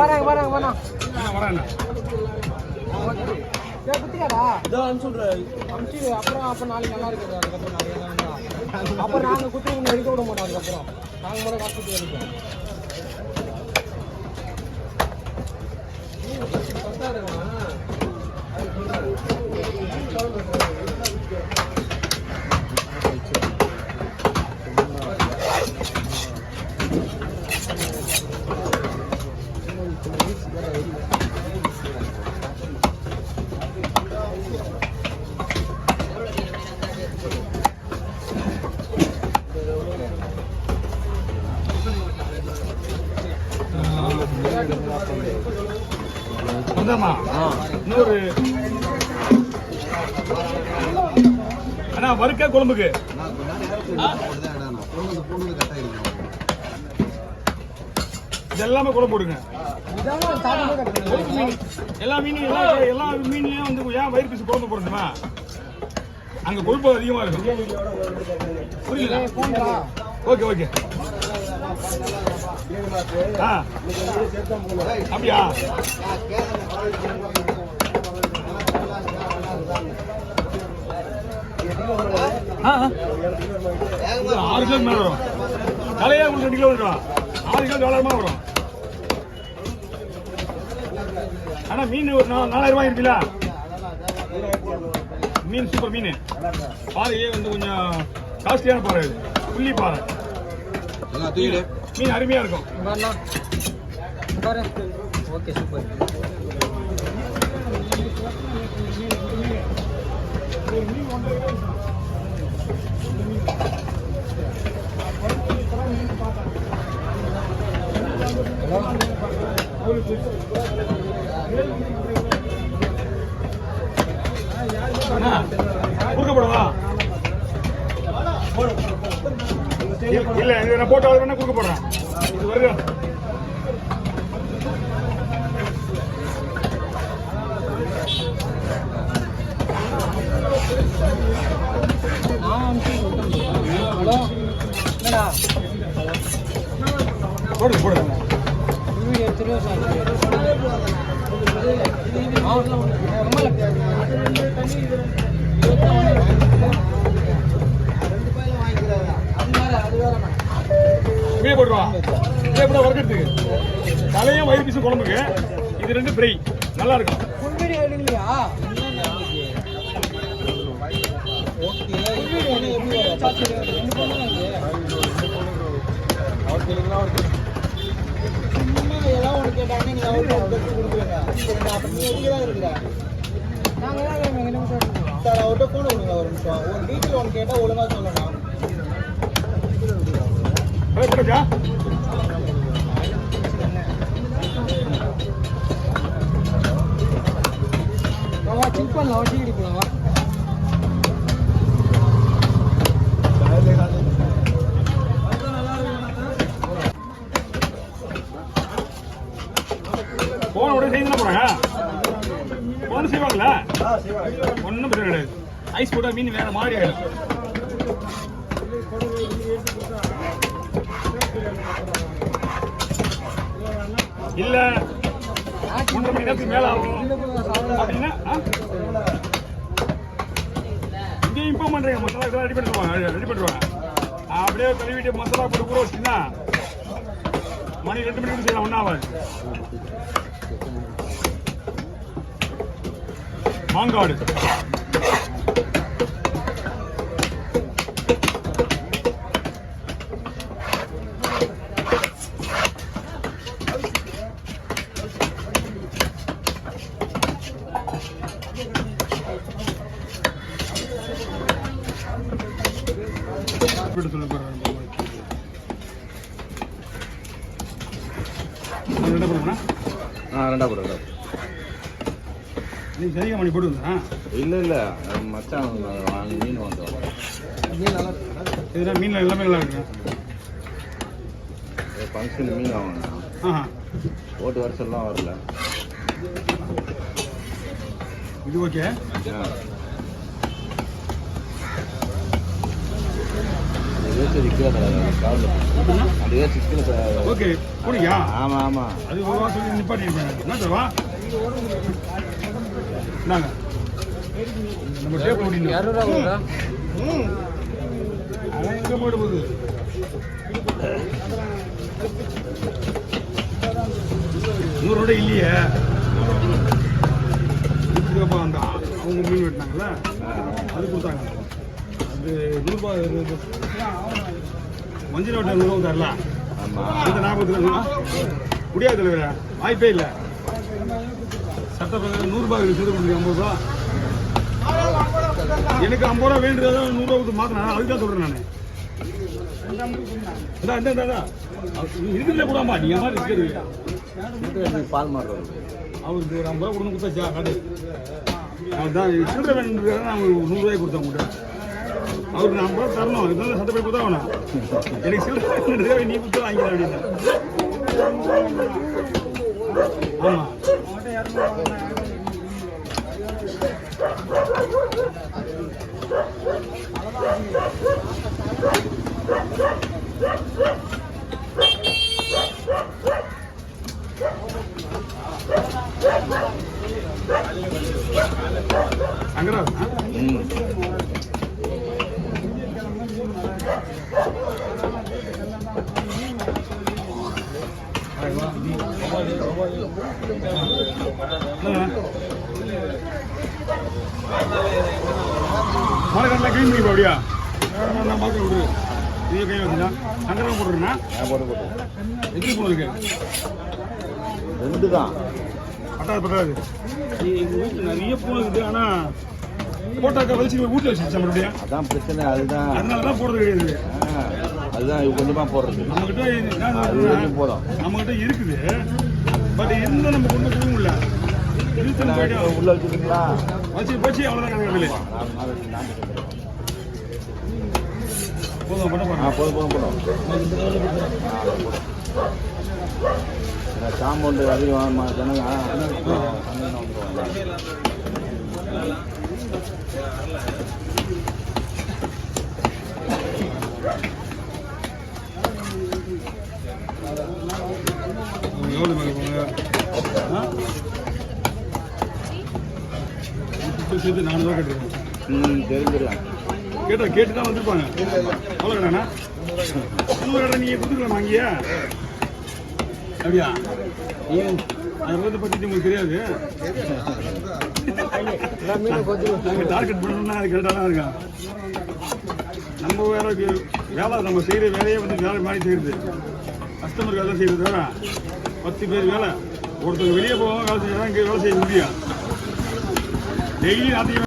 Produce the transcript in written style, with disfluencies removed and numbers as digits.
வரேன் அப்புறம் அப்ப நாளைக்கு நல்லா இருக்குது. அதுக்கப்புறம் நாளைக்கு அப்புறம் நாங்க குத்து எடுக்க விட மாட்டோம். அதுக்கப்புறம் நாங்க கூட காசு குத்தி எடுப்போம். இன்னொரு அண்ணா வறுக்க குழம்புக்கு எல்லாமே குழம்பு போடுங்க. எல்லா மீன்லயும் வந்து ஏன் வயிறு பீஸ் குழம்பு போடுறதுமா? அங்க கொழுப்பு அதிகமா இருக்கும். புரியல? Okay okay. அப்படியா? 6 கிலோ மேல வரும். தலையா உங்களுக்கு 2 கிலோ வரும். 6 கிலோ டாலரமா வரும். ஆனா மீன் ஒரு 4000 ரூபாய் இருக்குல்ல? மீன் சூப்பர் மீன். பாறையே வந்து கொஞ்சம் காஸ்ட்லியான பாறை. புள்ளி பாறை. மீன் அருமையா இருக்கும். Okay super. குறுக்கப்படவா? இல்ல நான் போட்டு வேணா குறுக்க போடுறேன். இது வருது. போடு போடு. போடுவா எப்படி வறுக்கிறதுக்கு தலையும் வயிறு பீஸும் குழம்புக்கு இது 2 ஃப்ரை நல்லா இருக்கும். அவர்கிட்ட போன் விடுங்க. ஒரு நிமிஷம் ஒரு டீட்டெயில் ஒன்று கேட்டால் ஒழுங்காக சொல்லணும். செக் பண்ணலாம். டீ குடிக்கலாம். போன உடனே செய்ய போறாங்க. போன செய்வாங்களா? ஒன்றும் பிரச்சனை கிடையாது. ஐஸ் போட்டா மீன் வேற மாதிரி ஆயிடும். இல்ல 1.5 மணி நேரத்துக்கு மேல ஆகும் அப்படின்னா இங்கே இன்ஃபார்ம் பண்றீங்க. மசாலா ரெடி பண்ணிடுவாங்க. அப்படியே கழுவிட்டு மசாலா போட்டு ஊற வச்சுன்னா மணி 2 மணிக்கு செய்யலாம். ஒன்னாவது மாங்காடு சரியா மணி போட்டு இல்லை இல்லை மச்சான் வாங்கி மீன் வந்தோம். இதுதான் மீன் எல்லாமே நல்லா இருக்கு. ஃபங்க்ஷன் மீன் வாங்கணும். ஓட்டு வருஷம்லாம் வரல. இது ஓகே. ஓகே போனியா? ஆமா ஆமா அது ஒரு ரூபா சொல்லி நிப்பாட்டிருப்பேன். என்ன தருவா? இந்தாங்க நம்ம டேப் ஓடிங்க. 200 ரூபா கொடுத்தா அவன் எங்க போயிட்டு போகுது? நூறு இல்லையே. வந்தான் அவங்க மீன் வெட்டினாங்கல்ல, அது கொடுத்தாங்க. அது 100 ரூபாய் மஞ்சள் வட்டம் 100 ரூபா தரல. இந்த 40 முடியாது தலைவர, வாய்ப்பே இல்லை. சட்ட பிரகாரம் 100 ரூபாய் சேர்த்து கொடுங்க. 50 ரூபா எனக்கு 50 ரூபா வேண்டியதை 100 ரூபா கொடுத்து மாத்தினா, அதுதான் சொல்றேன் நான். இருக்குல்ல கூடாமா நீ மாதிரி இருக்கிறது பால் மாடுறது அவருக்கு ஒரு 50 ரூபா கொடுத்து கொடுத்தாச்சா காடு. அதுதான் சில்லறை வேணுன்றதுக்காக நான் 100 ரூபாய் கொடுத்தேன் உங்கள்கிட்ட. அவருக்கு நான் 50 ரூபா தரணும். அதுதான் சட்டப்படி கொடுத்தா வேணும். எனக்கு சில்லறை நீ கொடுத்து வாங்கிக்கலாம் அப்படின்னு. ஆமாம் அங்கடா மழைக்காட்டில் கிளீன் பண்ணி அப்படியா? நான் பார்க்க விடு. இதே கை வச்சுனா அங்கெல்லாம் போட்டுருண்ணா. எப்படி போடுறதுக்கு? 2 தான். பட்டாது எங்கள் வீட்டில் நிறைய பூ இருக்குது. ஆனால் போட்டாக்கா வச்சு வீட்டில் வச்சுருச்சா மறுபடியும். அதான் பிரச்சனை. அதுதான் அதனால தான் போடுறது கிடையாது. அதுதான் கொஞ்சமாக போடுறது. நம்மகிட்ட போதும். நம்மகிட்ட இருக்குது. பட் இருந்தால் நம்ம கொண்டு போக முடியல. உள்ள வச்சுருக்கீங்களா? வச்சு போச்சு அவ்வளோதான் கணக்கு. போதும் பண்ண போதும். காம்பவுண்டு அதிகம் ஜனங்க எவ்வளோ மேலே சேர்த்து 400 ரூபா கேட்டுருக்கேன். தெரிஞ்சிடலாம். கேட்டு தான் வந்துருப்பாங்க. அவ்வளோ கடாண்ணா 100 கடை நீங்கள் கொடுத்துக்கலாம் வாங்கியா? அப்படியா? அதை பற்றி உங்களுக்கு தெரியாது. டார்கெட் பண்ணணும்னா அது கரெக்டாக தான் இருக்கா. நம்ம வேலை நம்ம செய்கிற வேலையே வேலை மாதிரி செய்கிறது. கஸ்டமருக்கு வேலை செய்கிறது தவிர 10 பேர் வேலை. ஒருத்தர் வெளியே போவாங்க வேலை செய்யலாம். இங்கே வேலை செய்ய முடியும். டெய்லி ராத்திரி